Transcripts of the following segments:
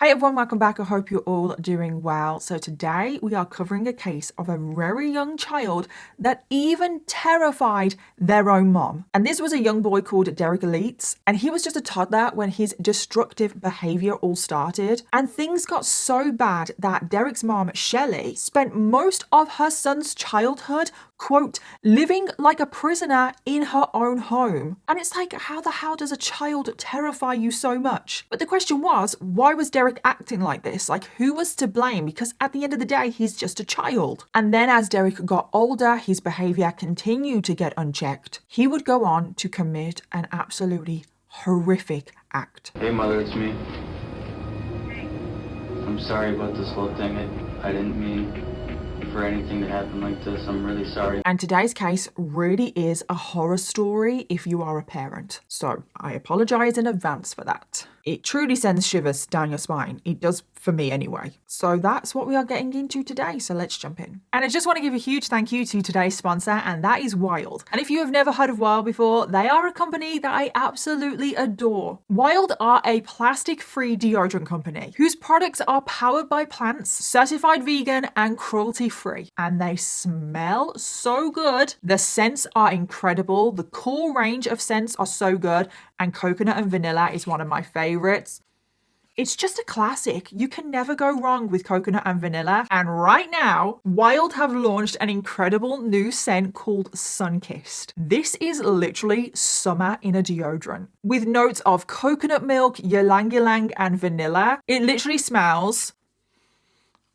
Hey everyone, welcome back. I hope you're all doing well. So today we are covering a case of a very young child that even terrified their own mom. And this was a young boy called Derek Leeds, and he was just a toddler when his destructive behavior all started. And things got so bad that Derek's mom, Shelley, spent most of her son's childhood, quote, living like a prisoner in her own home. And it's like, how the hell does a child terrify you so much? But the question was, why was Derek acting like this? Like, who was to blame? Because at the end of the day, he's just a child. And then as Derek got older, his behavior continued to get unchecked. He would go on to commit an absolutely horrific act. Hey mother, it's me. I'm sorry about this whole thing. I didn't mean for anything to happen like this. I'm really sorry. And today's case really is a horror story if you are a parent. So I apologize in advance for that. It truly sends shivers down your spine. It does for me anyway. So that's what we are getting into today. So let's jump in. And I just want to give a huge thank you to today's sponsor, and that is Yоung. And if you have never heard of Yоung before, they are a company that I absolutely adore. Yоung are a plastic-free deodorant company whose products are powered by plants, certified vegan and cruelty-free. And they smell so good. The scents are incredible. The core range of scents are so good. And coconut and vanilla is one of my favorites. It's just a classic. You can never go wrong with coconut and vanilla. And right now, Yоung have launched an incredible new scent called Sunkissed. This is literally summer in a deodorant. With notes of coconut milk, ylang-ylang, and vanilla. It literally smells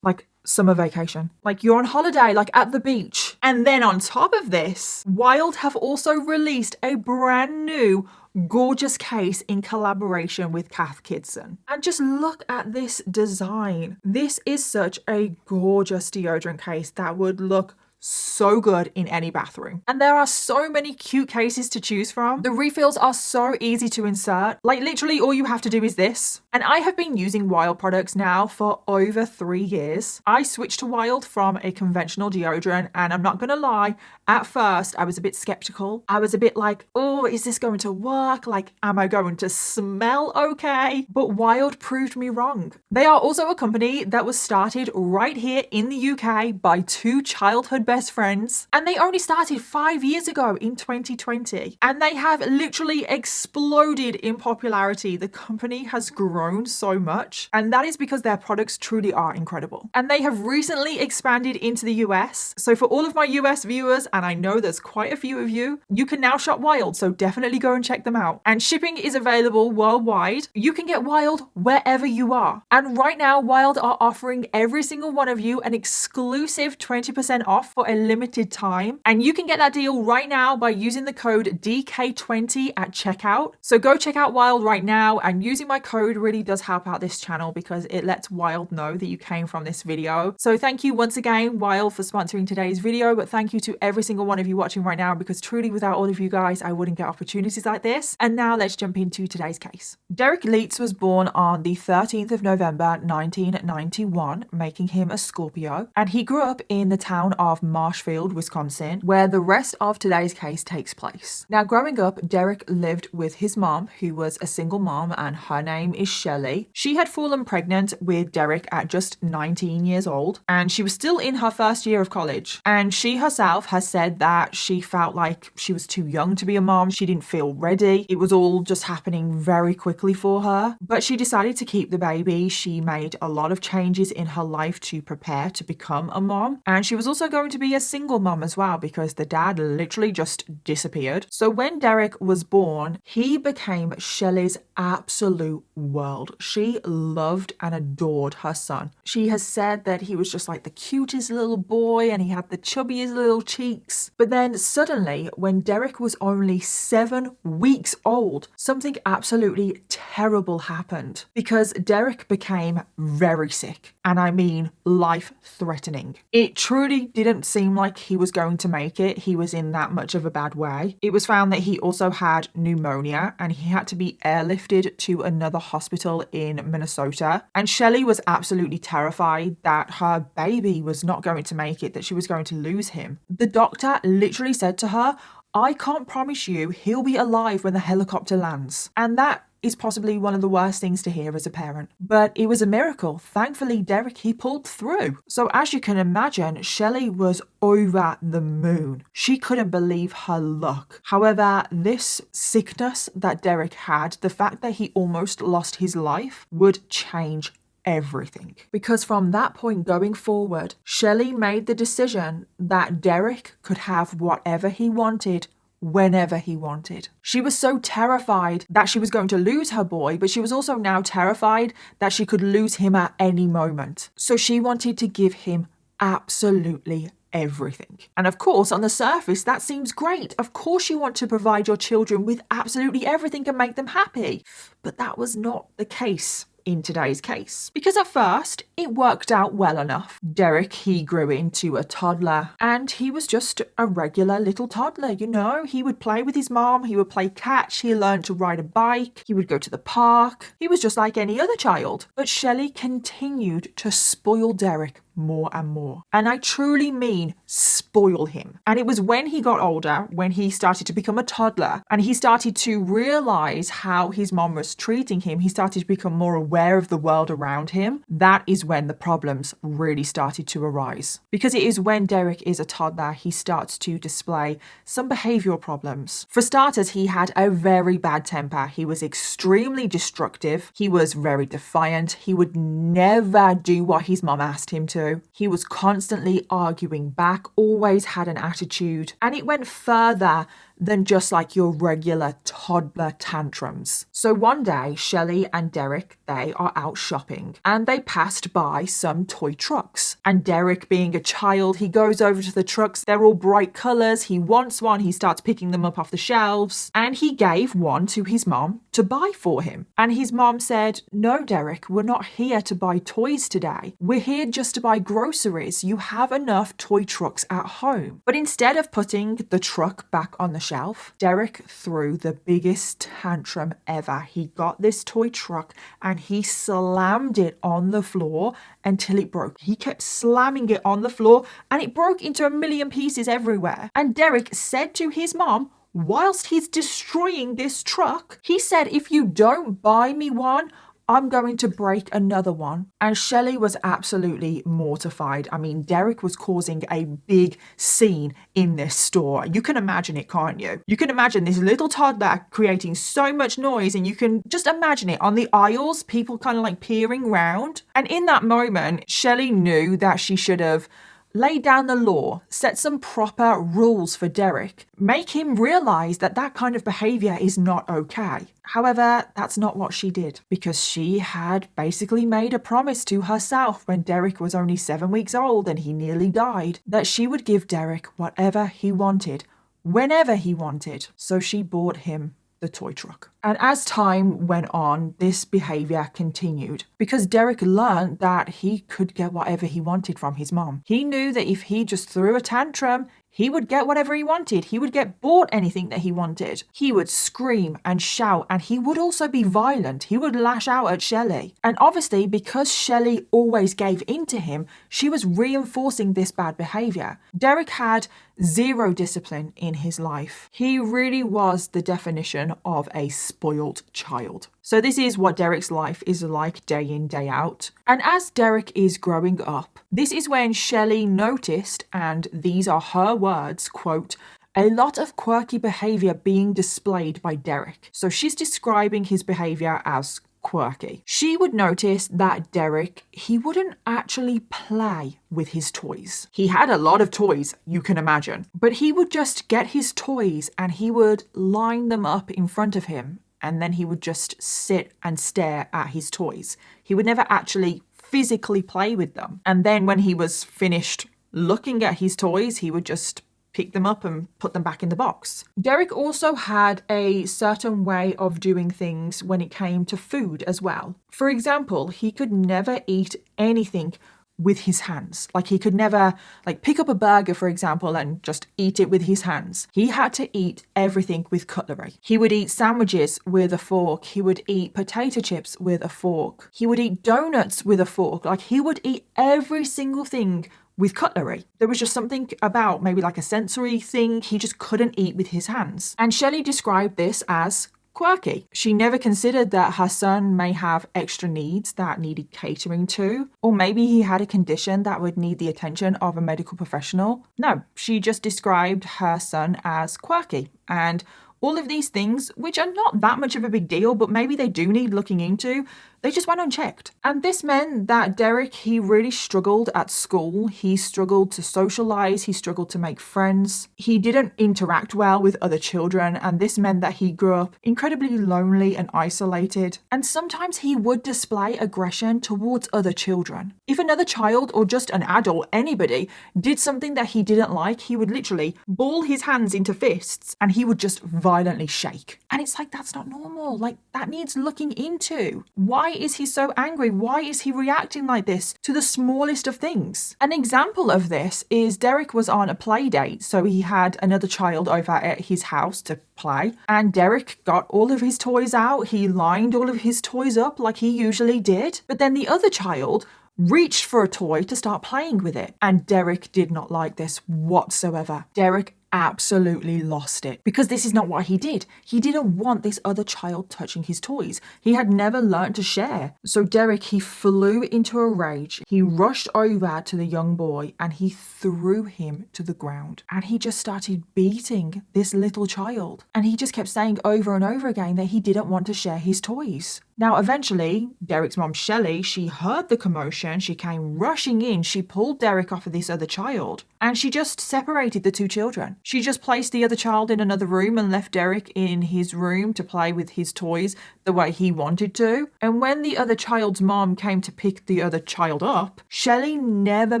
like summer vacation. Like you're on holiday, like at the beach. And then on top of this, Yоung have also released a brand new gorgeous case in collaboration with Cath Kidston. And just look at this design. This is such a gorgeous deodorant case that would look so good in any bathroom. And there are so many cute cases to choose from. The refills are so easy to insert. Like literally all you have to do is this. And I have been using Yоung products now for over 3 years. I switched to Yоung from a conventional deodorant, and I'm not gonna lie, at first I was a bit skeptical. I was a bit like, oh, is this going to work? Like, am I going to smell okay? But Yоung proved me wrong. They are also a company that was started right here in the UK by 2 childhood best friends, and they only started 5 years ago in 2020, and they have literally exploded in popularity. The company has grown so much, and that is because their products truly are incredible. And they have recently expanded into the US. So for all of my US viewers, and I know there's quite a few of you, you can now shop Yоung, so definitely go and check them out. And shipping is available worldwide. You can get Yоung wherever you are. And right now, Yоung are offering every single one of you an exclusive 20% off for a limited time. And you can get that deal right now by using the code DK20 at checkout. So go check out Yоung right now, and using my code really does help out this channel because it lets Yоung know that you came from this video. So thank you once again, Yоung, for sponsoring today's video, but thank you to every single one of you watching right now, because truly without all of you guys, I wouldn't get opportunities like this. And now let's jump into today's case. Derek Leeds was born on the 13th of November 1991, making him a Scorpio, and he grew up in the town of Marshfield, Wisconsin, where the rest of today's case takes place. Now, growing up, Derek lived with his mom, who was a single mom, and her name is Shelley. She had fallen pregnant with Derek at just 19 years old, and she was still in her first year of college. And she herself has said that she felt like she was too young to be a mom. She didn't feel ready. It was all just happening very quickly for her. But she decided to keep the baby. She made a lot of changes in her life to prepare to become a mom. And she was also going to be a single mom as well, because the dad literally just disappeared. So when Derek was born, he became Shelley's absolute world. She loved and adored her son. She has said that he was just like the cutest little boy, and he had the chubbiest little cheeks. But then suddenly, when Derek was only 7 weeks old, something absolutely terrible happened, because Derek became very sick. And I mean life-threatening. It truly didn't seem like he was going to make it. He was in that much of a bad way. It was found that he also had pneumonia, and he had to be airlifted to another hospital in Minnesota. And Shelley was absolutely terrified that her baby was not going to make it, that she was going to lose him. The doctor literally said to her, "I can't promise you he'll be alive when the helicopter lands." And that is possibly one of the worst things to hear as a parent. But it was a miracle. Thankfully, Derek, he pulled through. So as you can imagine, Shelley was over the moon. She couldn't believe her luck. However, this sickness that Derek had, the fact that he almost lost his life, would change everything. Because from that point going forward, Shelley made the decision that Derek could have whatever he wanted whenever he wanted. She was so terrified that she was going to lose her boy, but she was also now terrified that she could lose him at any moment. So she wanted to give him absolutely everything. And of course, on the surface, that seems great. Of course, you want to provide your children with absolutely everything and make them happy. But that was not the case in today's case. Because at first, it worked out well enough. Derek, he grew into a toddler and he was just a regular little toddler, you know. He would play with his mom, he would play catch, he learned to ride a bike, he would go to the park. He was just like any other child. But Shelley continued to spoil Derek more and more. And I truly mean spoil him. And it was when he got older, when he started to become a toddler, and he started to realize how his mom was treating him, he started to become more aware of the world around him. That is when the problems really started to arise. Because it is when Derek is a toddler, he starts to display some behavioral problems. For starters, he had a very bad temper. He was extremely destructive. He was very defiant. He would never do what his mom asked him to. He was constantly arguing back, always had an attitude, and it went further than just like your regular toddler tantrums. So one day, Shelley and Derek, they are out shopping and they passed by some toy trucks. And Derek, being a child, he goes over to the trucks. They're all bright colors. He wants one. He starts picking them up off the shelves and he gave one to his mom to buy for him. And his mom said, "No, Derek, we're not here to buy toys today. We're here just to buy groceries. You have enough toy trucks at home." But instead of putting the truck back on the shelf, Derek threw the biggest tantrum ever. He got this toy truck and he slammed it on the floor until it broke. He kept slamming it on the floor and it broke into a million pieces everywhere. And Derek said to his mom, whilst he's destroying this truck, he said, "If you don't buy me one, I'm going to break another one." And Shelley was absolutely mortified. I mean, Derek was causing a big scene in this store. You can imagine it, can't you? You can imagine this little toddler creating so much noise, and you can just imagine it on the aisles, people kind of like peering round. And in that moment, Shelley knew that she should have lay down the law, set some proper rules for Derek, make him realize that that kind of behavior is not okay. However, that's not what she did, because she had basically made a promise to herself when Derek was only 7 weeks old and he nearly died, that she would give Derek whatever he wanted, whenever he wanted. So she bought him the toy truck. And as time went on, this behavior continued because Derek learned that he could get whatever he wanted from his mom. He knew that if he just threw a tantrum, he would get whatever he wanted. He would get bought anything that he wanted. He would scream and shout, and he would also be violent. He would lash out at Shelley. And obviously, because Shelley always gave in to him, she was reinforcing this bad behavior. Derek had zero discipline in his life. He really was the definition of a spoiled child. So this is what Derek's life is like day in, day out. And as Derek is growing up, this is when Shelley noticed, and these are her words, quote, "a lot of quirky behavior being displayed by Derek." So she's describing his behavior as quirky. She would notice that Derek, he wouldn't actually play with his toys. He had a lot of toys, you can imagine, but he would just get his toys and he would line them up in front of him, and then he would just sit and stare at his toys. He would never actually physically play with them. And then when he was finished looking at his toys, he would just pick them up and put them back in the box. Derek also had a certain way of doing things when it came to food as well. For example, he could never eat anything with his hands. Like he could never pick up a burger, for example, and just eat it with his hands. He had to eat everything with cutlery. He would eat sandwiches with a fork. He would eat potato chips with a fork. He would eat donuts with a fork. Like he would eat every single thing with cutlery. There was just something about maybe like a sensory thing. He just couldn't eat with his hands. And Shelley described this as quirky. She never considered that her son may have extra needs that needed catering to, or maybe he had a condition that would need the attention of a medical professional. No, she just described her son as quirky, and all of these things, which are not that much of a big deal, but maybe they do need looking into, they just went unchecked. And this meant that Derek, he really struggled at school. He struggled to socialize. He struggled to make friends. He didn't interact well with other children. And this meant that he grew up incredibly lonely and isolated. And sometimes he would display aggression towards other children. If another child or just an adult, anybody, did something that he didn't like, he would literally ball his hands into fists and he would just violently shake. And it's like, that's not normal. Like, that needs looking into. Why is he so angry? Why is he reacting like this to the smallest of things? An example of this is Derek was on a play date, so he had another child over at his house to play, and Derek got all of his toys out. He lined all of his toys up like he usually did, but then the other child reached for a toy to start playing with it, and Derek did not like this whatsoever. Derek absolutely lost it because this is not what he did. He didn't want this other child touching his toys. He had never learned to share. So Derek, he flew into a rage. He rushed over to the young boy and he threw him to the ground. And he just started beating this little child. And he just kept saying over and over again that he didn't want to share his toys. Now, eventually, Derek's mom, Shelley, she heard the commotion. She came rushing in. She pulled Derek off of this other child and she just separated the two children. She just placed the other child in another room and left Derek in his room to play with his toys the way he wanted to. And when the other child's mom came to pick the other child up, Shelley never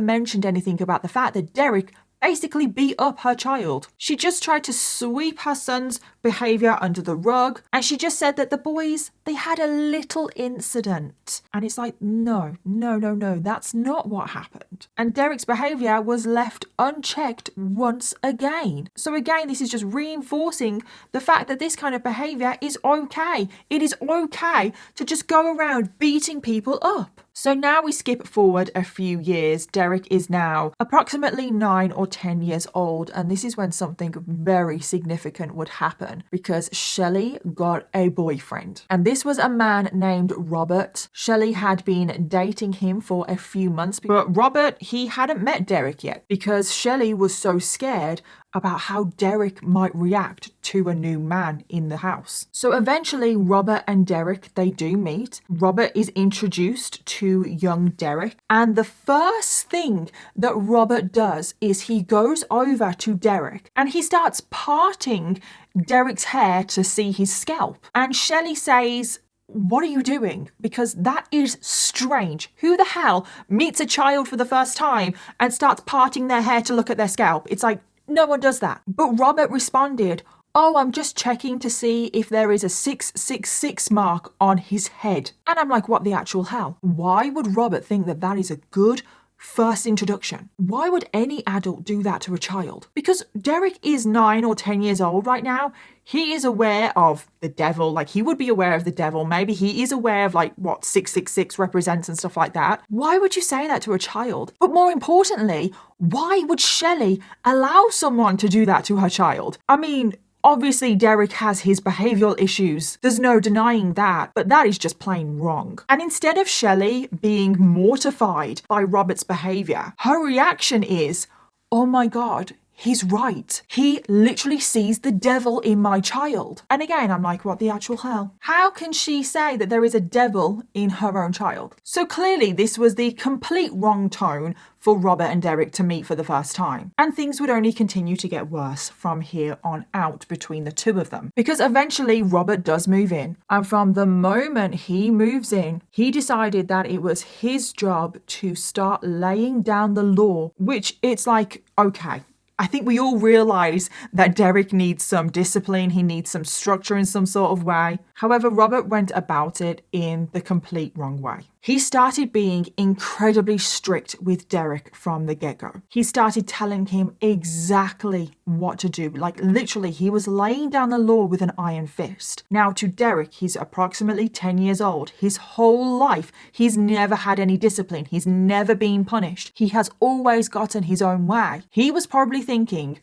mentioned anything about the fact that Derek basically beat up her child. She just tried to sweep her son's behavior under the rug, and she just said that the boys, they had a little incident. And it's like, no, that's not what happened. And Derek's behavior was left unchecked once again. So again, this is just reinforcing the fact that this kind of behavior is okay. It is okay to just go around beating people up. So now we skip forward a few years. Derek is now approximately 9 or 10 years old, and this is when something very significant would happen because Shelley got a boyfriend. And this was a man named Robert. Shelley had been dating him for a few months, but Robert, he hadn't met Derek yet because Shelley was so scared about how Derek might react to a new man in the house. So eventually Robert and Derek, they do meet. Robert is introduced to young Derek, and the first thing that Robert does is he goes over to Derek and he starts parting Derek's hair to see his scalp. And Shelley says, "What are you doing? Because that is strange. Who the hell meets a child for the first time and starts parting their hair to look at their scalp?" It's like, no one does that. But Robert responded, "Oh, I'm just checking to see if there is a 666 mark on his head." And I'm like, what the actual hell? Why would Robert think that that is a good first introduction? Why would any adult do that to a child? Because Derek is 9 or 10 years old right now. He is aware of the devil. Like, he would be aware of the devil. Maybe he is aware of like what 666 represents and stuff like that. Why would you say that to a child? But more importantly, why would Shelley allow someone to do that to her child? I mean, obviously, Derek has his behavioural issues. There's no denying that, but that is just plain wrong. And instead of Shelley being mortified by Robert's behaviour, her reaction is, "Oh my God, he's right. He literally sees the devil in my child." And again, I'm like, what the actual hell? How can she say that there is a devil in her own child? So clearly this was the complete wrong tone for Robert and Derek to meet for the first time. And things would only continue to get worse from here on out between the two of them. Because eventually Robert does move in. And from the moment he moves in, he decided that it was his job to start laying down the law, which it's like, okay, I think we all realise that Derek needs some discipline, he needs some structure in some sort of way. However, Robert went about it in the complete wrong way. He started being incredibly strict with Derek from the get-go. He started telling him exactly what to do. Like, literally, he was laying down the law with an iron fist. Now, to Derek, he's approximately 10 years old. His whole life, he's never had any discipline. He's never been punished. He has always gotten his own way. He was probably thinking,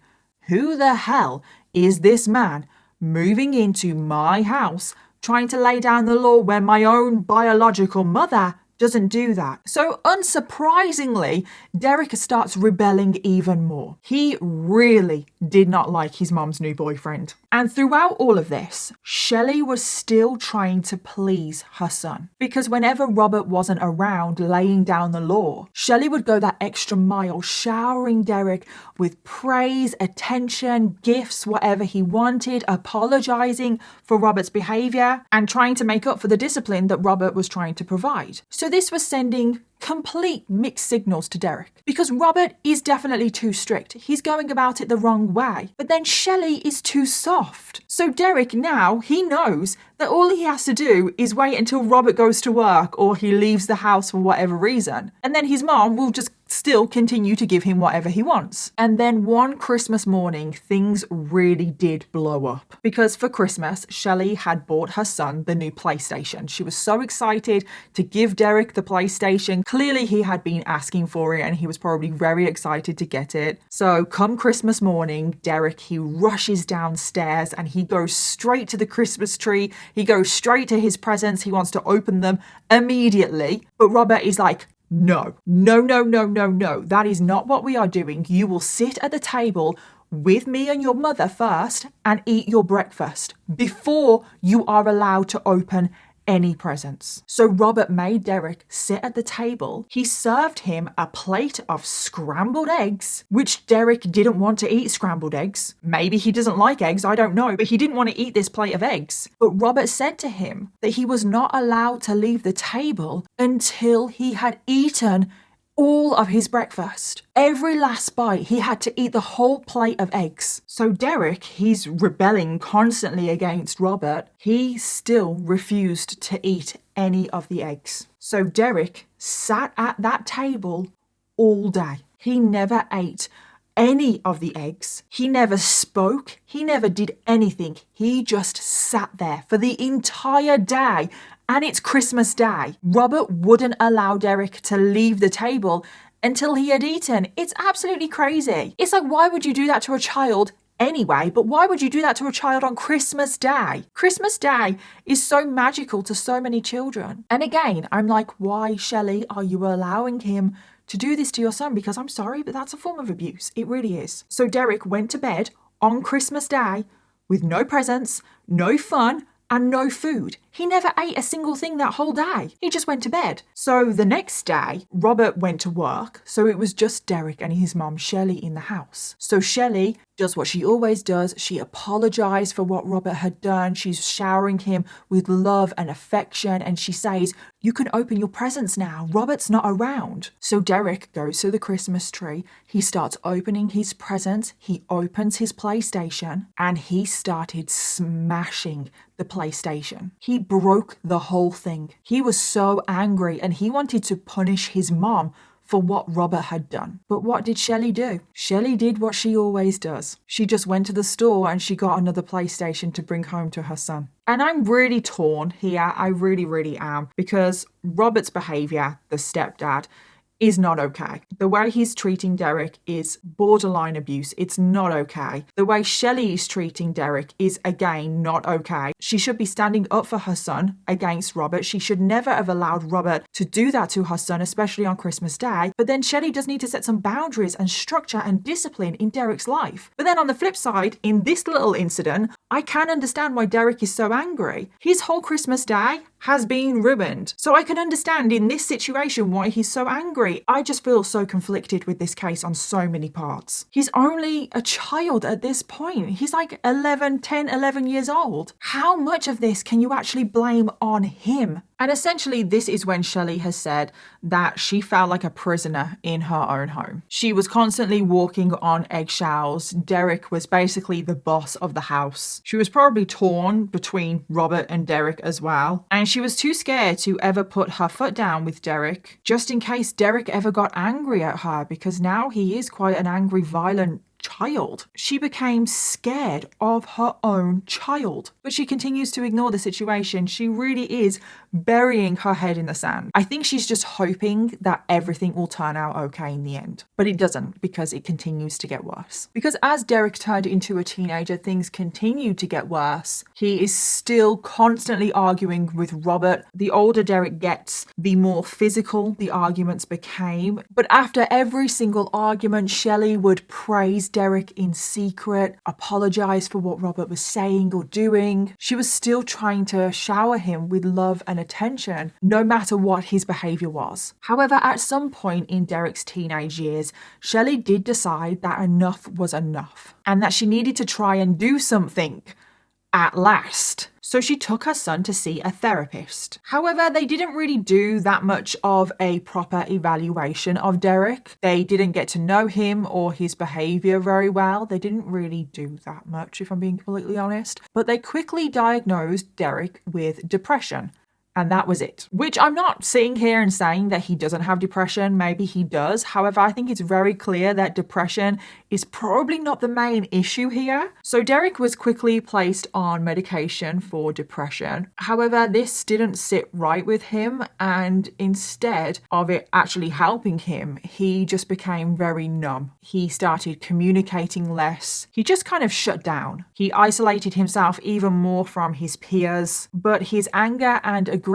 who the hell is this man moving into my house, trying to lay down the law when my own biological mother doesn't do that. So unsurprisingly, Derek starts rebelling even more. He really did not like his mom's new boyfriend. And throughout all of this, Shelley was still trying to please her son. Because whenever Robert wasn't around laying down the law, Shelley would go that extra mile, showering Derek with praise, attention, gifts, whatever he wanted, apologizing for Robert's behavior, and trying to make up for the discipline that Robert was trying to provide. So this was sending complete mixed signals to Derek, because Robert is definitely too strict. He's going about it the wrong way. But then Shelley is too soft. So Derek now, he knows that all he has to do is wait until Robert goes to work or he leaves the house for whatever reason. And then his mom will just still continue to give him whatever he wants. And then one Christmas morning, things really did blow up. Because for Christmas, Shelley had bought her son the new PlayStation. She was so excited to give Derek the PlayStation. Clearly he had been asking for it and he was probably very excited to get it. So come Christmas morning, Derek, he rushes downstairs and he goes straight to the Christmas tree. He goes straight to his presents. He wants to open them immediately. But Robert is like, no. That is not what we are doing. You will sit at the table with me and your mother first and eat your breakfast before you are allowed to open any presents. So Robert made Derek sit at the table. He served him a plate of scrambled eggs, which Derek didn't want to eat scrambled eggs. Maybe he doesn't like eggs, I don't know, but he didn't want to eat this plate of eggs. But Robert said to him that he was not allowed to leave the table until he had eaten all of his breakfast. Every last bite, he had to eat the whole plate of eggs. So Derek, he's rebelling constantly against Robert. He still refused to eat any of the eggs. So Derek sat at that table all day. He never ate any of the eggs. He never spoke. He never did anything. He just sat there for the entire day. And it's Christmas Day. Robert wouldn't allow Derek to leave the table until he had eaten. It's absolutely crazy. It's like, why would you do that to a child anyway? But why would you do that to a child on Christmas Day? Christmas Day is so magical to so many children. And again, I'm like, why, Shelley, are you allowing him to do this to your son? Because I'm sorry, but that's a form of abuse. It really is. So Derek went to bed on Christmas Day with no presents, no fun, and no food. He never ate a single thing that whole day. He just went to bed. So the next day, Robert went to work. So it was just Derek and his mum, Shelley, in the house. So Shelley does what she always does. She apologized for what Robert had done. She's showering him with love and affection. And she says, you can open your presents now. Robert's not around. So Derek goes to the Christmas tree. He starts opening his presents. He opens his PlayStation and he started smashing the PlayStation. He broke the whole thing. He was so angry and he wanted to punish his mom for what Robert had done. But what did Shelley do? Shelley did what she always does. She just went to the store and she got another PlayStation to bring home to her son. And I'm really torn here. I really am. Because Robert's behavior, the stepdad, is not okay. The way he's treating Derek is borderline abuse. It's not okay. The way Shelley is treating Derek is, again, not okay. She should be standing up for her son against Robert. She should never have allowed Robert to do that to her son, especially on Christmas Day. But then Shelley does need to set some boundaries and structure and discipline in Derek's life. But then on the flip side, in this little incident, I can understand why Derek is so angry. His whole Christmas Day has been ruined. So I can understand in this situation why he's so angry. I just feel so conflicted with this case on so many parts. He's only a child at this point. He's like 10, 11 years old. How much of this can you actually blame on him? And essentially, this is when Shelley has said that she felt like a prisoner in her own home. She was constantly walking on eggshells. Derek was basically the boss of the house. She was probably torn between Robert and Derek as well. And she was too scared to ever put her foot down with Derek, just in case Derek ever got angry at her, because now he is quite an angry, violent child. She became scared of her own child. But she continues to ignore the situation. She really is burying her head in the sand. I think she's just hoping that everything will turn out okay in the end. But it doesn't, because it continues to get worse. Because as Derek turned into a teenager, things continued to get worse. He is still constantly arguing with Robert. The older Derek gets, the more physical the arguments became. But after every single argument, Shelley would praise Derek in secret, apologize for what Robert was saying or doing. She was still trying to shower him with love and attention, no matter what his behavior was. However, at some point in Derek's teenage years, Shelley did decide that enough was enough and that she needed to try and do something at last. So she took her son to see a therapist. However, they didn't really do that much of a proper evaluation of Derek. They didn't get to know him or his behavior very well. They didn't really do that much, if I'm being completely honest. But they quickly diagnosed Derek with depression. And that was it. Which I'm not sitting here and saying that he doesn't have depression. Maybe he does. However, I think it's very clear that depression is probably not the main issue here. So Derek was quickly placed on medication for depression. However, this didn't sit right with him. And instead of it actually helping him, he just became very numb. He started communicating less. He just kind of shut down. He isolated himself even more from his peers. But his anger and aggression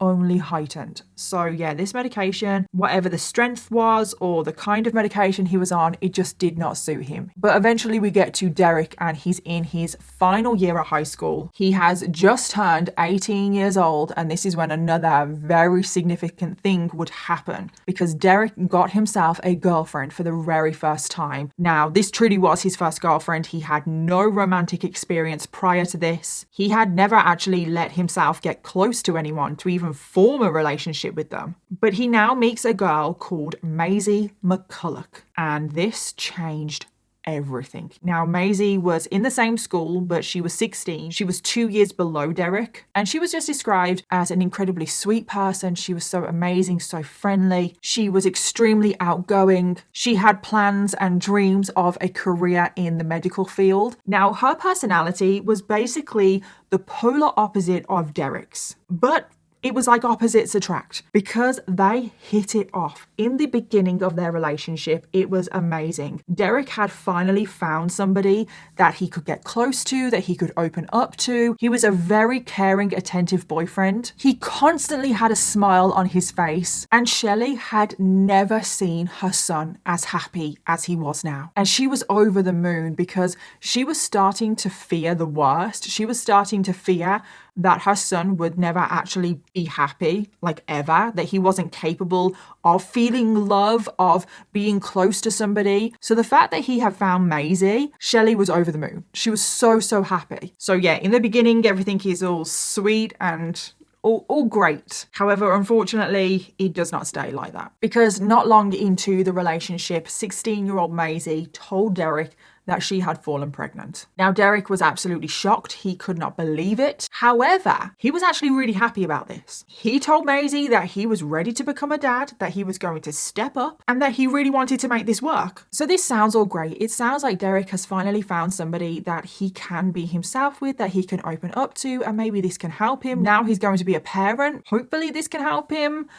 only heightened. So yeah, this medication, whatever the strength was or the kind of medication he was on, it just did not suit him. But eventually we get to Derek and he's in his final year at high school. He has just turned 18 years old, and this is when another very significant thing would happen, because Derek got himself a girlfriend for the very first time. Now, this truly was his first girlfriend. He had no romantic experience prior to this. He had never actually let himself get close to anyone to even form a relationship with them. But he now meets a girl called Maisie McCulloch, and this changed everything. Now, Maisie was in the same school, but she was 16. She was 2 years below Derek, and she was just described as an incredibly sweet person. She was so amazing, so friendly. She was extremely outgoing. She had plans and dreams of a career in the medical field. Now, her personality was basically the polar opposite of Derek's, but it was like opposites attract, because they hit it off. In the beginning of their relationship, it was amazing. Derek had finally found somebody that he could get close to, that he could open up to. He was a very caring, attentive boyfriend. He constantly had a smile on his face, and Shelley had never seen her son as happy as he was now. And she was over the moon, because she was starting to fear the worst. She was starting to fear that her son would never actually be happy, like ever, that he wasn't capable of feeling love, of being close to somebody. So the fact that he had found Maisie, Shelley was over the moon. She was so happy. So yeah, in the beginning, everything is all sweet and all great. However, unfortunately, it does not stay like that. Because not long into the relationship, 16-year-old Maisie told Derek that she had fallen pregnant. Now, Derek was absolutely shocked. He could not believe it. However, he was actually really happy about this. He told Maisie that he was ready to become a dad, that he was going to step up, and that he really wanted to make this work. So this sounds all great. It sounds like Derek has finally found somebody that he can be himself with, that he can open up to, and maybe this can help him. Now he's going to be a parent. Hopefully this can help him.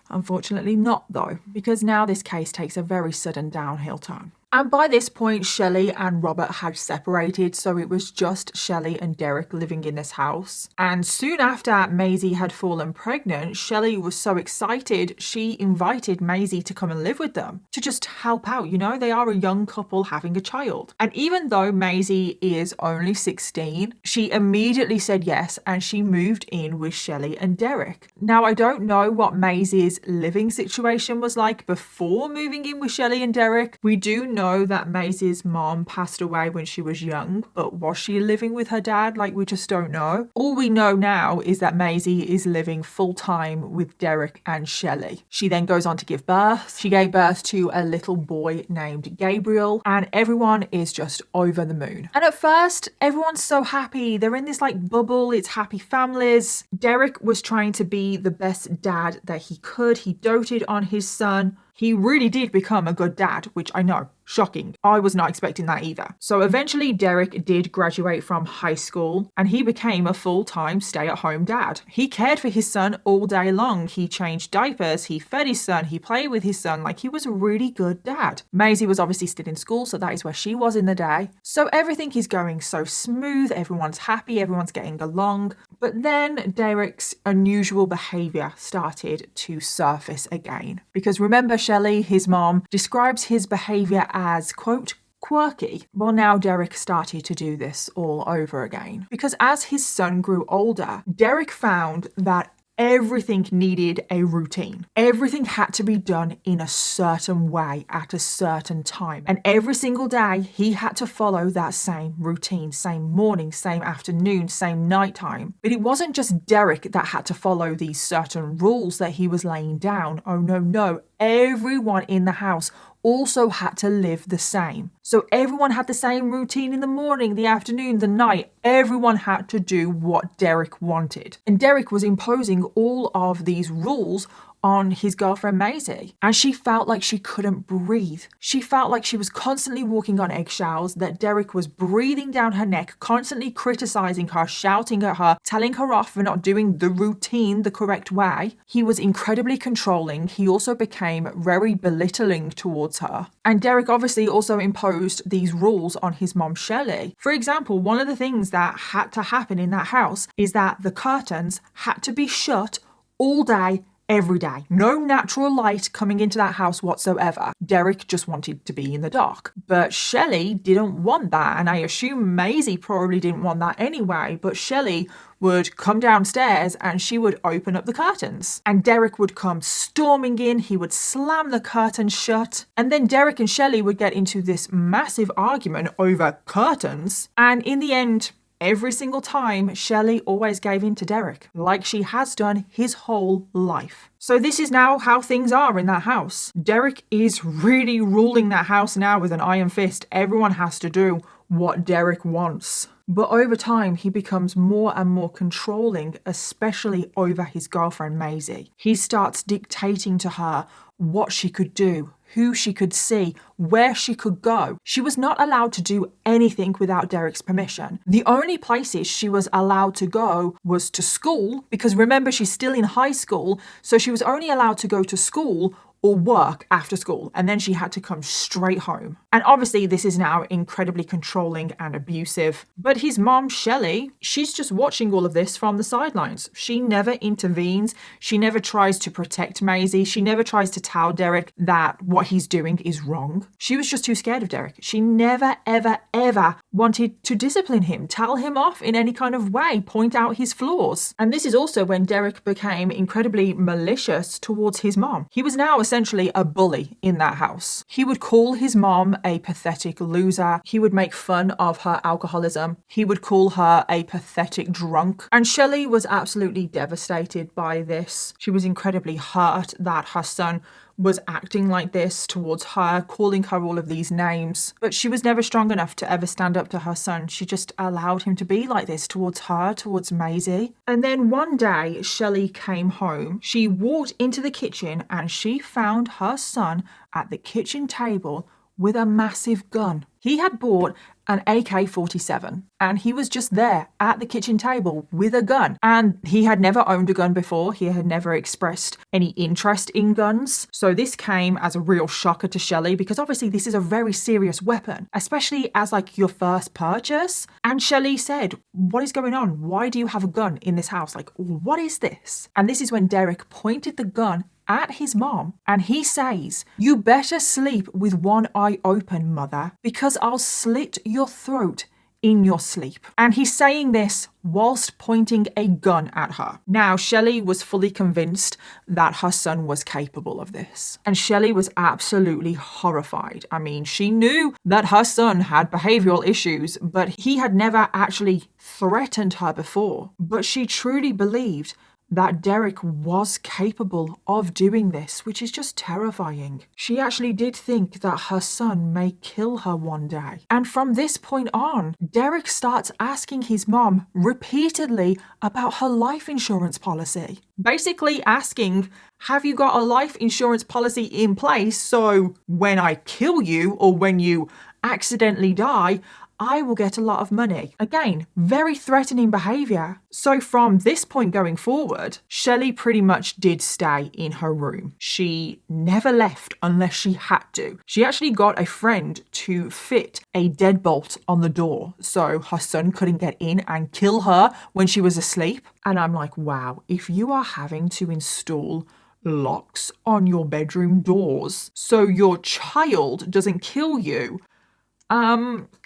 Unfortunately not, though, because now this case takes a very sudden downhill turn. And by this point, Shelley and Robert had separated, so it was just Shelley and Derek living in this house. And soon after Maisie had fallen pregnant, Shelley was so excited, she invited Maisie to come and live with them, to just help out. You know, they are a young couple having a child. And even though Maisie is only 16, she immediately said yes, and she moved in with Shelley and Derek. Now, I don't know what Maisie's living situation was like before moving in with Shelley and Derek. We do know that Maisie's mom passed away when she was young, but was she living with her dad? Like, we just don't know. All we know now is that Maisie is living full-time with Derek and Shelley. She then goes on to give birth. She gave birth to a little boy named Gabriel, and everyone is just over the moon. And at first, everyone's so happy. They're in this like bubble. It's happy families. Derek was trying to be the best dad that he could. He doted on his son. He really did become a good dad, which I know, shocking. I was not expecting that either. So eventually Derek did graduate from high school and he became a full-time stay-at-home dad. He cared for his son all day long. He changed diapers, he fed his son, he played with his son. Like, he was a really good dad. Maisie was obviously still in school, so that is where she was in the day. So everything is going so smooth, everyone's happy, everyone's getting along. But then Derek's unusual behaviour started to surface again. Because remember, Shelley, his mom, describes his behaviour as, quote, quirky. Well, now Derek started to do this all over again. Because as his son grew older, Derek found that everything needed a routine. Everything had to be done in a certain way at a certain time. And every single day he had to follow that same routine, same morning, same afternoon, same nighttime. But it wasn't just Derek that had to follow these certain rules that he was laying down. Oh no. Everyone in the house also had to live the same. So everyone had the same routine in the morning, the afternoon, the night. Everyone had to do what Derek wanted. And Derek was imposing all of these rules on his girlfriend Maisie. And she felt like she couldn't breathe. She felt like she was constantly walking on eggshells, that Derek was breathing down her neck, constantly criticizing her, shouting at her, telling her off for not doing the routine the correct way. He was incredibly controlling. He also became very belittling towards her. And Derek obviously also imposed these rules on his mom Shelley. For example, one of the things that had to happen in that house is that the curtains had to be shut all day, every day. No natural light coming into that house whatsoever. Derek just wanted to be in the dark. But Shelley didn't want that, and I assume Maisie probably didn't want that anyway, but Shelley would come downstairs and she would open up the curtains. And Derek would come storming in, he would slam the curtains shut, and then Derek and Shelley would get into this massive argument over curtains, and in the end, every single time, Shelley always gave in to Derek, like she has done his whole life. So this is now how things are in that house. Derek is really ruling that house now with an iron fist. Everyone has to do what Derek wants. But over time, he becomes more and more controlling, especially over his girlfriend Maisie. He starts dictating to her what she could do, who she could see, where she could go. She was not allowed to do anything without Derek's permission. The only places she was allowed to go was to school, because remember, she's still in high school, so she was only allowed to go to school or work after school, and then she had to come straight home. And obviously this is now incredibly controlling and abusive. But his mom, Shelley, she's just watching all of this from the sidelines. She never intervenes. She never tries to protect Maisie. She never tries to tell Derek that what he's doing is wrong. She was just too scared of Derek. She never, ever, ever wanted to discipline him, tell him off in any kind of way, point out his flaws. And this is also when Derek became incredibly malicious towards his mom. He was now essentially a bully in that house. He would call his mom a pathetic loser. He would make fun of her alcoholism. He would call her a pathetic drunk. And Shelley was absolutely devastated by this. She was incredibly hurt that her son was acting like this towards her, calling her all of these names. But she was never strong enough to ever stand up to her son. She just allowed him to be like this towards her, towards Maisie. And then one day, Shelley came home. She walked into the kitchen and she found her son at the kitchen table with a massive gun. He had bought an AK-47 and he was just there at the kitchen table with a gun. And he had never owned a gun before. He had never expressed any interest in guns. So this came as a real shocker to Shelley, because obviously this is a very serious weapon, especially as like your first purchase. And Shelley said, "What is going on? Why do you have a gun in this house? Like, what is this?" And this is when Derek pointed the gun at his mom and he says, "You better sleep with one eye open, mother, because I'll slit your throat in your sleep." And he's saying this whilst pointing a gun at her. Now, Shelley was fully convinced that her son was capable of this. And Shelley was absolutely horrified. I mean, she knew that her son had behavioral issues, but he had never actually threatened her before. But she truly believed that Derek was capable of doing this, which is just terrifying. She actually did think that her son may kill her one day. And from this point on, Derek starts asking his mom repeatedly about her life insurance policy. Basically asking, have you got a life insurance policy in place so when I kill you or when you accidentally die, I will get a lot of money. Again, very threatening behaviour. So from this point going forward, Shelley pretty much did stay in her room. She never left unless she had to. She actually got a friend to fit a deadbolt on the door so her son couldn't get in and kill her when she was asleep. And I'm like, wow, if you are having to install locks on your bedroom doors so your child doesn't kill you,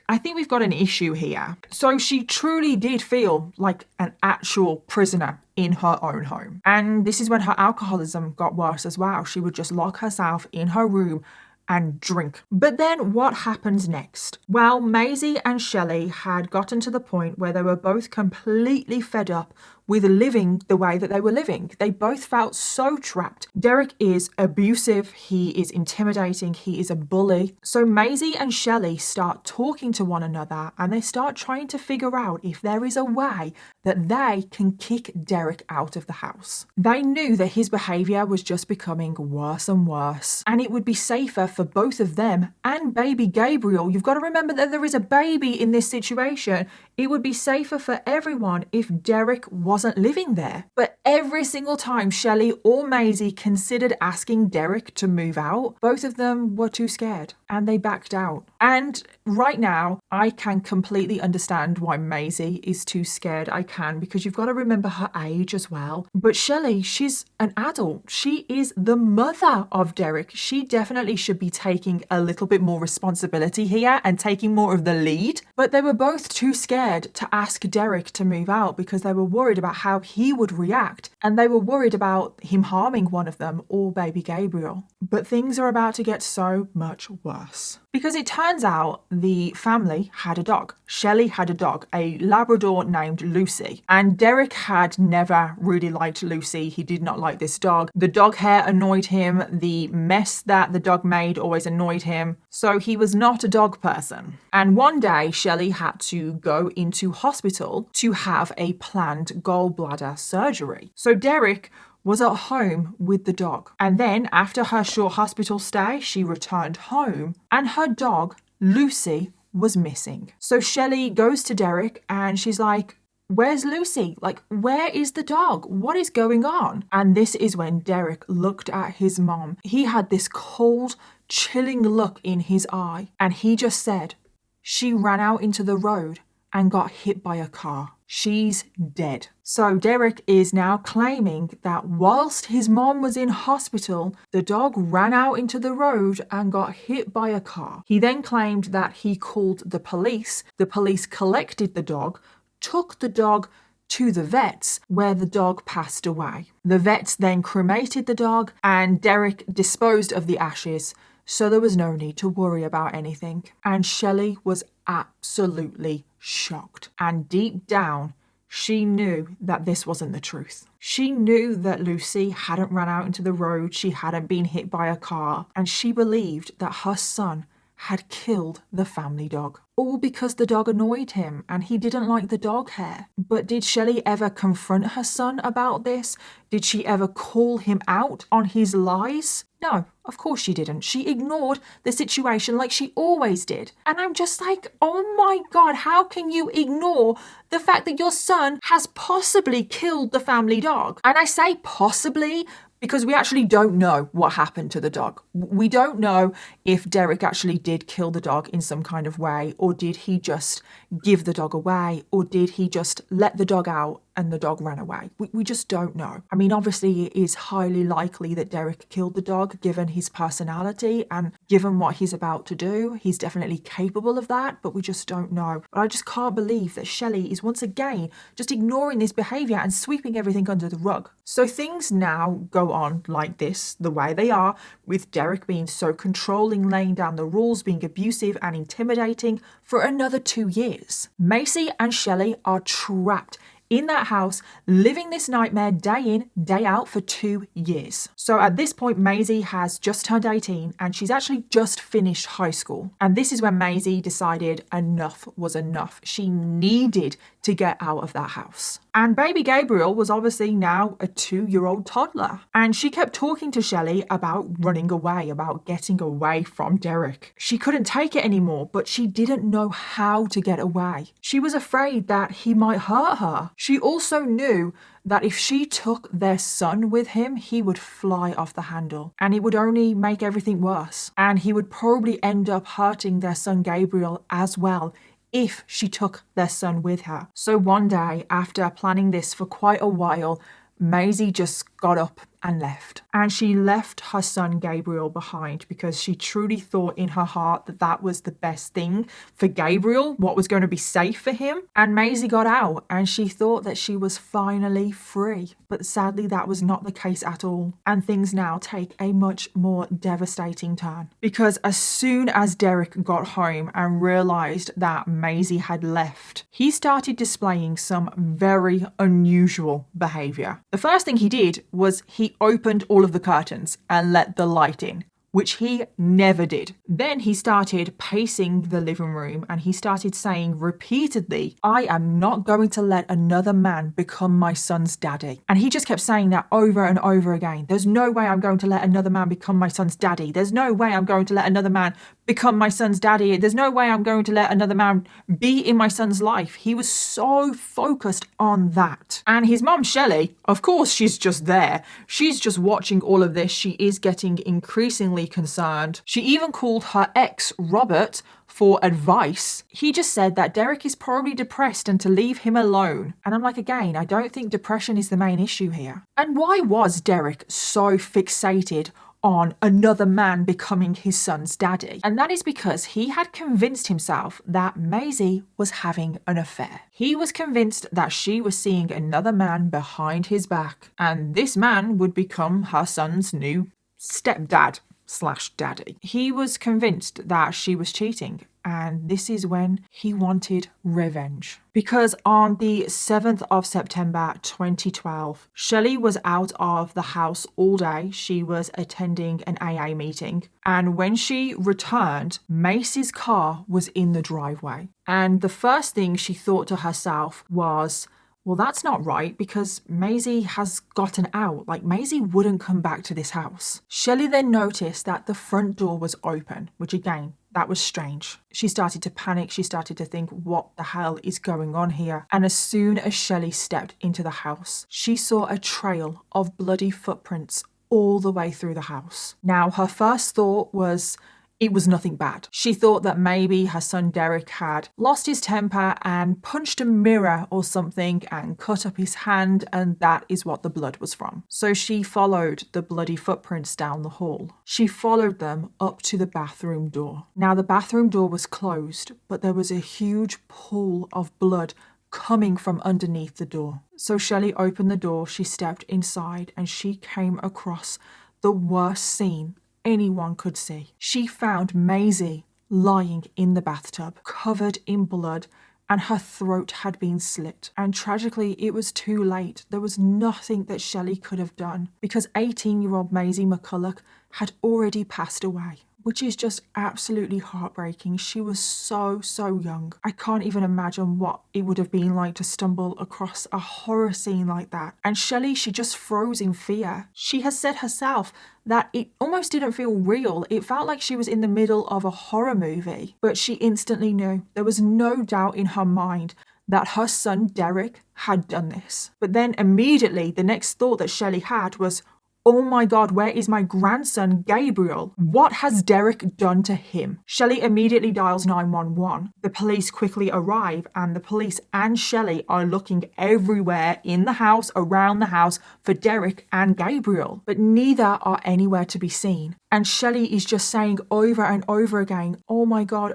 I think we've got an issue here. So she truly did feel like an actual prisoner in her own home. And this is when her alcoholism got worse as well. She would just lock herself in her room and drink. But then what happens next? Well, Maisie and Shelley had gotten to the point where they were both completely fed up with living the way that they were living. They both felt so trapped. Derek is abusive, he is intimidating, he is a bully. So Maisie and Shelley start talking to one another and they start trying to figure out if there is a way that they can kick Derek out of the house. They knew that his behaviour was just becoming worse and worse, and it would be safer for both of them and baby Gabriel. You've got to remember that there is a baby in this situation. It would be safer for everyone if Derek wasn't living there. But every single time Shelley or Maisie considered asking Derek to move out, both of them were too scared and they backed out. And right now, I can completely understand why Maisie is too scared. I can, because you've got to remember her age as well. But Shelley, she's an adult. She is the mother of Derek. She definitely should be taking a little bit more responsibility here and taking more of the lead. But they were both too scared to ask Derek to move out because they were worried about how he would react, and they were worried about him harming one of them or baby Gabriel. But things are about to get so much worse. Because it turns out the family had a dog. Shelley had a dog, a Labrador named Lucy. And Derek had never really liked Lucy. He did not like this dog. The dog hair annoyed him. The mess that the dog made always annoyed him. So he was not a dog person. And one day, Shelley had to go into hospital to have a planned gallbladder surgery. So Derek was at home with the dog. And then after her short hospital stay, she returned home and her dog, Lucy, was missing. So Shelley goes to Derek and she's like, where's Lucy? Like, where is the dog? What is going on? And this is when Derek looked at his mom. He had this cold, chilling look in his eye. And he just said, she ran out into the road and got hit by a car. She's dead. So Derek is now claiming that whilst his mom was in hospital, the dog ran out into the road and got hit by a car. He then claimed that he called the police. The police collected the dog, took the dog to the vets where the dog passed away. The vets then cremated the dog and Derek disposed of the ashes, so there was no need to worry about anything. And Shelley was absolutely shocked. And deep down, she knew that this wasn't the truth. She knew that Lucy hadn't run out into the road, she hadn't been hit by a car, and she believed that her son had killed the family dog. All because the dog annoyed him and he didn't like the dog hair. But did Shelley ever confront her son about this? Did she ever call him out on his lies? No, of course she didn't. She ignored the situation like she always did. And I'm just like, oh my God, how can you ignore the fact that your son has possibly killed the family dog? And I say possibly because we actually don't know what happened to the dog. We don't know if Derek actually did kill the dog in some kind of way, or did he just give the dog away, or did he just let the dog out and the dog ran away? We just don't know. I mean, obviously it is highly likely that Derek killed the dog given his personality and given what he's about to do. He's definitely capable of that, but we just don't know. But I just can't believe that Shelley is once again just ignoring this behaviour and sweeping everything under the rug. So things now go on like this, the way they are, with Derek being so controlling, laying down the rules, being abusive and intimidating for another 2 years. Macy and Shelley are trapped in that house, living this nightmare day in, day out for 2 years. So at this point, Maisie has just turned 18 and she's actually just finished high school. And this is when Maisie decided enough was enough. She needed to get out of that house. And baby Gabriel was obviously now a 2-year-old toddler. And she kept talking to Shelley about running away, about getting away from Derek. She couldn't take it anymore, but she didn't know how to get away. She was afraid that he might hurt her. She also knew that if she took their son with him, he would fly off the handle and it would only make everything worse. And he would probably end up hurting their son Gabriel as well if she took their son with her. So one day, after planning this for quite a while, Maisie just got up and left. And she left her son Gabriel behind because she truly thought in her heart that that was the best thing for Gabriel, what was going to be safe for him. And Maisie got out and she thought that she was finally free. But sadly, that was not the case at all. And things now take a much more devastating turn. Because as soon as Derek got home and realised that Maisie had left, he started displaying some very unusual behaviour. The first thing he did was he opened all of the curtains and let the light in, which he never did. Then he started pacing the living room and he started saying repeatedly, "I am not going to let another man become my son's daddy." And he just kept saying that over and over again. There's no way I'm going to let another man become my son's daddy. There's no way I'm going to let another man become my son's daddy. There's no way I'm going to let another man be in my son's life. He was so focused on that. And his mum, Shelley, of course, she's just there. She's just watching all of this. She is getting increasingly concerned. She even called her ex, Robert, for advice. He just said that Derek is probably depressed and to leave him alone. And I'm like, again, I don't think depression is the main issue here. And why was Derek so fixated on another man becoming his son's daddy? And that is because he had convinced himself that Maisie was having an affair. He was convinced that she was seeing another man behind his back, and this man would become her son's new stepdad / daddy. He was convinced that she was cheating, and this is when he wanted revenge. Because on the 7th of September 2012, Shelley was out of the house all day. She was attending an AA meeting, and when she returned, Macy's car was in the driveway. And the first thing she thought to herself was, well, that's not right because Maisie has gotten out. Like, Maisie wouldn't come back to this house. Shelley then noticed that the front door was open, which again, that was strange. She started to panic. She started to think, what the hell is going on here? And as soon as Shelley stepped into the house, she saw a trail of bloody footprints all the way through the house. Now, her first thought was, it was nothing bad. She thought that maybe her son Derek had lost his temper and punched a mirror or something and cut up his hand, and that is what the blood was from. So she followed the bloody footprints down the hall. She followed them up to the bathroom door. Now the bathroom door was closed, but there was a huge pool of blood coming from underneath the door. So Shelley opened the door, she stepped inside, and she came across the worst scene anyone could see. She found Maisie lying in the bathtub, covered in blood, and her throat had been slit. And tragically, it was too late. There was nothing that Shelley could have done because 18-year-old Maisie McCulloch had already passed away, which is just absolutely heartbreaking. She was so young. I can't even imagine what it would have been like to stumble across a horror scene like that. And Shelley, she just froze in fear. She has said herself that it almost didn't feel real. It felt like she was in the middle of a horror movie, but she instantly knew. There was no doubt in her mind that her son Derek had done this. But then immediately the next thought that Shelley had was, oh my God, where is my grandson, Gabriel? What has Derek done to him? Shelley immediately dials 911. The police quickly arrive, and the police and Shelley are looking everywhere in the house, around the house, for Derek and Gabriel, but neither are anywhere to be seen. And Shelley is just saying over and over again, oh my God,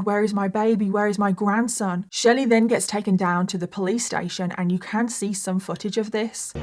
where is my baby? Where is my grandson? Shelley then gets taken down to the police station, and you can see some footage of this. I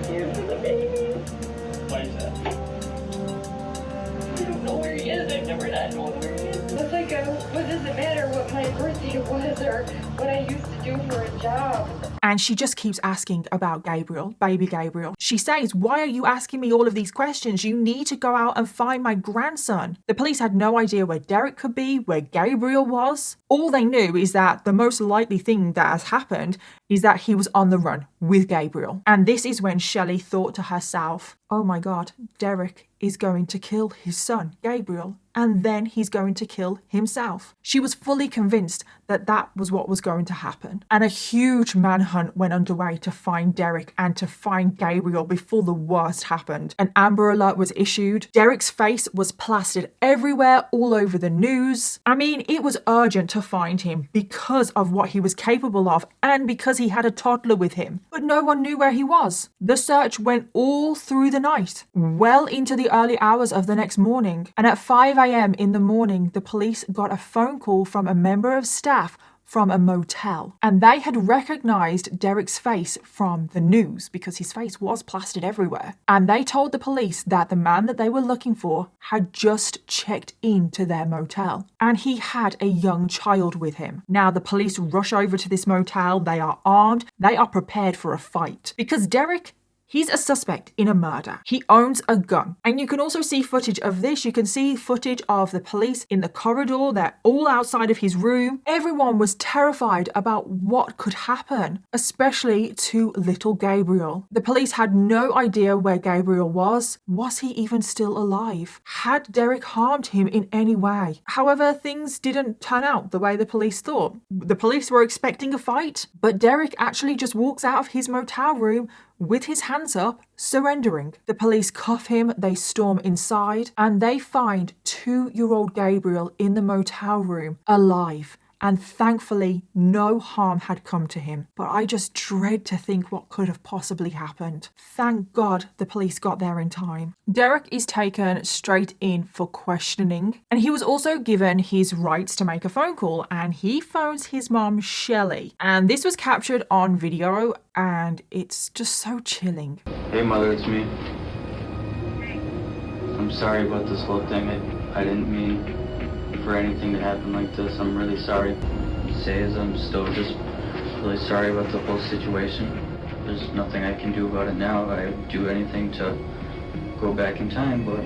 don't know where he is. I've never known where he is. That's like what does it matter what my birthday was or what I used to do for a job? And she just keeps asking about Gabriel, baby Gabriel. She says, why are you asking me all of these questions? You need to go out and find my grandson. The police had no idea where Derek could be, where Gabriel was. All they knew is that the most likely thing that has happened is that he was on the run with Gabriel. And this is when Shelley thought to herself, oh my God, Derek is going to kill his son, Gabriel, and then he's going to kill himself. She was fully convinced that that was what was going to happen. And a huge manhunt went underway to find Derek and to find Gabriel before the worst happened. An Amber Alert was issued. Derek's face was plastered everywhere, all over the news. I mean, it was urgent to find him because of what he was capable of and because he had a toddler with him. But no one knew where he was. The search went all through the night, well into the early hours of the next morning. And at 5 a.m. in the morning, the police got a phone call from a member of staff from a motel. And they had recognized Derek's face from the news because his face was plastered everywhere. And they told the police that the man that they were looking for had just checked into their motel. And he had a young child with him. Now the police rush over to this motel. They are armed. They are prepared for a fight. Because Derek, he's a suspect in a murder. He owns a gun. And you can also see footage of this. You can see footage of the police in the corridor. They're all outside of his room. Everyone was terrified about what could happen, especially to little Gabriel. The police had no idea where Gabriel was. Was he even still alive? Had Derek harmed him in any way? However, things didn't turn out the way the police thought. The police were expecting a fight, but Derek actually just walks out of his motel room with his hands up, surrendering. The police cuff him, they storm inside, and they find 2-year-old Gabriel in the motel room, alive. And thankfully, no harm had come to him. But I just dread to think what could have possibly happened. Thank God the police got there in time. Derek is taken straight in for questioning. And he was also given his rights to make a phone call. And he phones his mom, Shelley. And this was captured on video. And it's just so chilling. Hey mother, it's me. I'm sorry about this whole thing. I didn't mean for anything to happen like this. I'm really sorry. Say is I'm still just really sorry about the whole situation. There's nothing I can do about it now. I would do anything to go back in time, but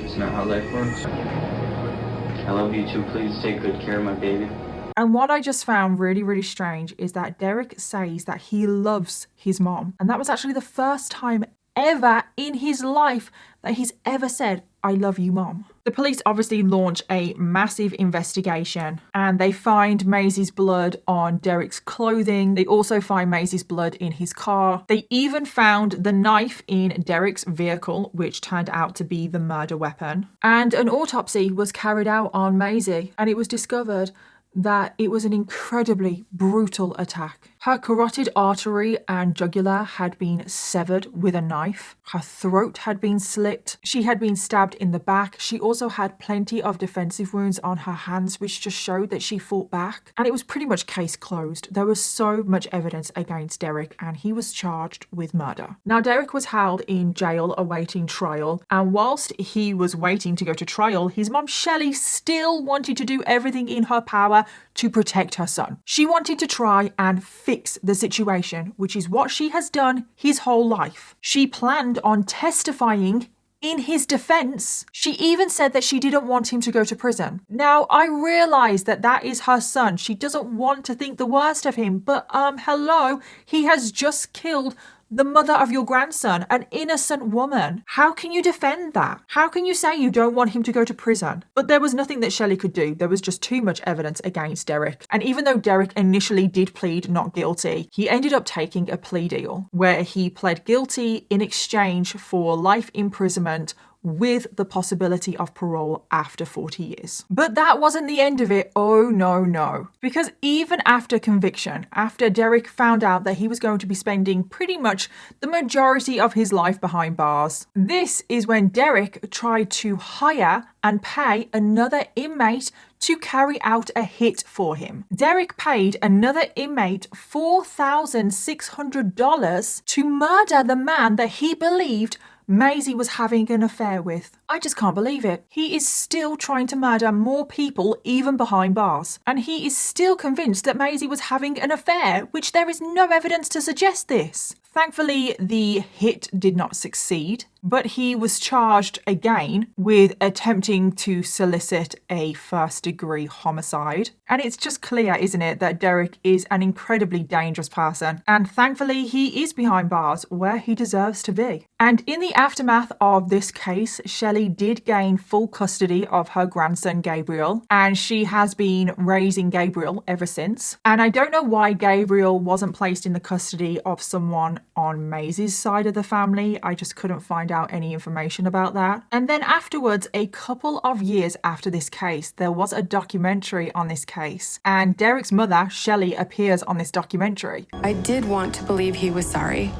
it's not how life works. I love you too. Please take good care of my baby. And what I just found really, really strange is that Derek says that he loves his mom. And that was actually the first time ever in his life that he's ever said, I love you, mom. The police obviously launch a massive investigation and they find Maisie's blood on Derek's clothing. They also find Maisie's blood in his car. They even found the knife in Derek's vehicle, which turned out to be the murder weapon. And an autopsy was carried out on Maisie, and it was discovered that it was an incredibly brutal attack. Her carotid artery and jugular had been severed with a knife. Her throat had been slit. She had been stabbed in the back. She also had plenty of defensive wounds on her hands, which just showed that she fought back. And it was pretty much case closed. There was so much evidence against Derek, and he was charged with murder. Now, Derek was held in jail awaiting trial, and whilst he was waiting to go to trial, his mom Shelley still wanted to do everything in her power to protect her son. She wanted to try and fix the situation, which is what she has done his whole life. She planned on testifying in his defense. She even said that she didn't want him to go to prison. Now, I realize that that is her son. She doesn't want to think the worst of him, but hello, he has just killed the mother of your grandson, an innocent woman. How can you defend that? How can you say you don't want him to go to prison? But there was nothing that Shelley could do. There was just too much evidence against Derek. And even though Derek initially did plead not guilty, he ended up taking a plea deal where he pled guilty in exchange for life imprisonment with the possibility of parole after 40 years. But that wasn't the end of it. Oh, no. Because even after conviction, after Derek found out that he was going to be spending pretty much the majority of his life behind bars, this is when Derek tried to hire and pay another inmate to carry out a hit for him. Derek paid another inmate $4,600 to murder the man that he believed Maisie was having an affair with. I just can't believe it. He is still trying to murder more people even behind bars. And he is still convinced that Maisie was having an affair, which there is no evidence to suggest this. Thankfully, the hit did not succeed, but he was charged again with attempting to solicit a first-degree homicide. And it's just clear, isn't it, that Derek is an incredibly dangerous person. And thankfully, he is behind bars where he deserves to be. And in the aftermath of this case, Shelley did gain full custody of her grandson, Gabriel, and she has been raising Gabriel ever since. And I don't know why Gabriel wasn't placed in the custody of someone on Maisie's side of the family. I just couldn't find out any information about that. And then afterwards, a couple of years after this case, there was a documentary on this case, and Derek's mother, Shelley, appears on this documentary. I did want to believe he was sorry.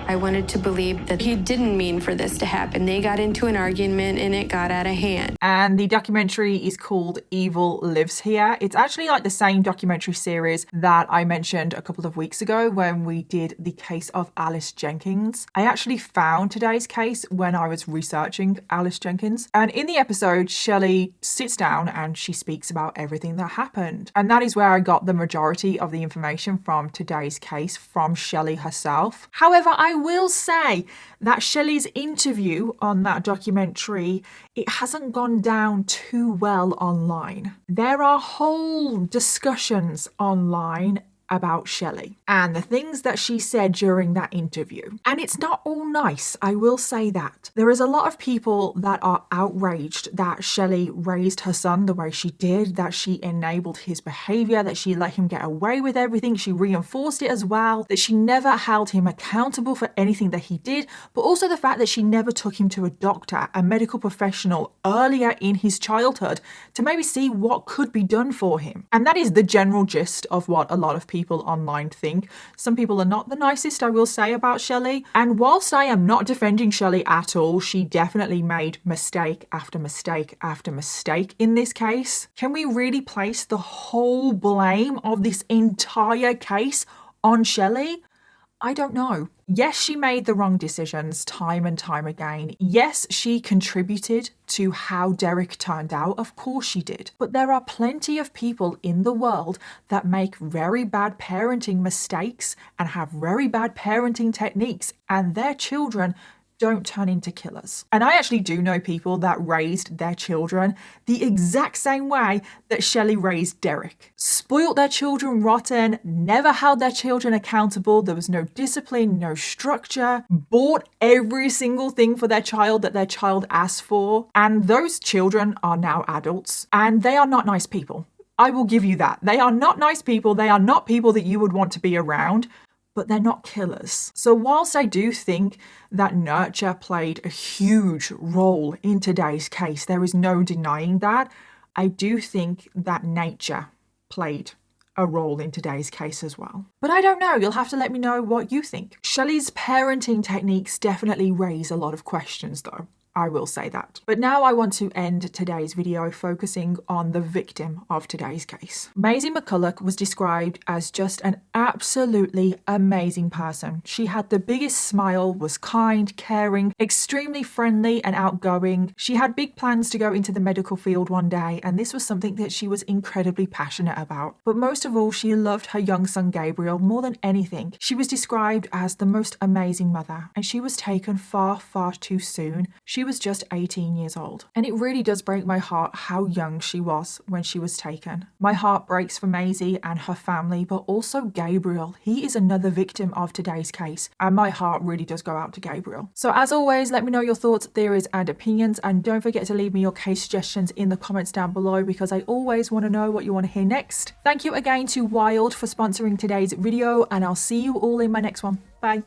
I wanted to believe that he didn't mean for this to happen. They got into an argument and it got out of hand. And the documentary is called Evil Lives Here. It's actually like the same documentary series that I mentioned a couple of weeks ago when we did the case of Alice Jenkins. I actually found today's case when I was researching Alice Jenkins. And in the episode, Shelley sits down and she speaks about everything that happened. And that is where I got the majority of the information from today's case from Shelley herself. However, I will say that Shelley's interview on that documentary, it hasn't gone down too well online. There are whole discussions online about Shelley and the things that she said during that interview. And it's not all nice, I will say that. There is a lot of people that are outraged that Shelley raised her son the way she did, that she enabled his behavior, that she let him get away with everything, she reinforced it as well, that she never held him accountable for anything that he did, but also the fact that she never took him to a doctor, a medical professional earlier in his childhood to maybe see what could be done for him. And that is the general gist of what a lot of people online think. Some people are not the nicest, I will say, about Shelley. And whilst I am not defending Shelley at all, she definitely made mistake after mistake after mistake in this case. Can we really place the whole blame of this entire case on Shelley? I don't know. Yes, she made the wrong decisions time and time again. Yes, she contributed to how Derek turned out. Of course she did. But there are plenty of people in the world that make very bad parenting mistakes and have very bad parenting techniques, and their children don't turn into killers. And I actually do know people that raised their children the exact same way that Shelley raised Derek. Spoiled their children rotten, never held their children accountable, there was no discipline, no structure, bought every single thing for their child that their child asked for, and those children are now adults, and they are not nice people. I will give you that. They are not nice people, they are not people that you would want to be around, but they're not killers. So whilst I do think that nurture played a huge role in today's case, there is no denying that, I do think that nature played a role in today's case as well. But I don't know, you'll have to let me know what you think. Shelley's parenting techniques definitely raise a lot of questions though. I will say that. But now I want to end today's video focusing on the victim of today's case. Maisie McCulloch was described as just an absolutely amazing person. She had the biggest smile, was kind, caring, extremely friendly and outgoing. She had big plans to go into the medical field one day, and this was something that she was incredibly passionate about. But most of all, she loved her young son Gabriel more than anything. She was described as the most amazing mother, and she was taken far, far too soon. She was just 18 years old. And it really does break my heart how young she was when she was taken. My heart breaks for Maisie and her family, but also Gabriel. He is another victim of today's case, and my heart really does go out to Gabriel. So as always, let me know your thoughts, theories and opinions, and don't forget to leave me your case suggestions in the comments down below because I always want to know what you want to hear next. Thank you again to Wild for sponsoring today's video, and I'll see you all in my next one. Bye.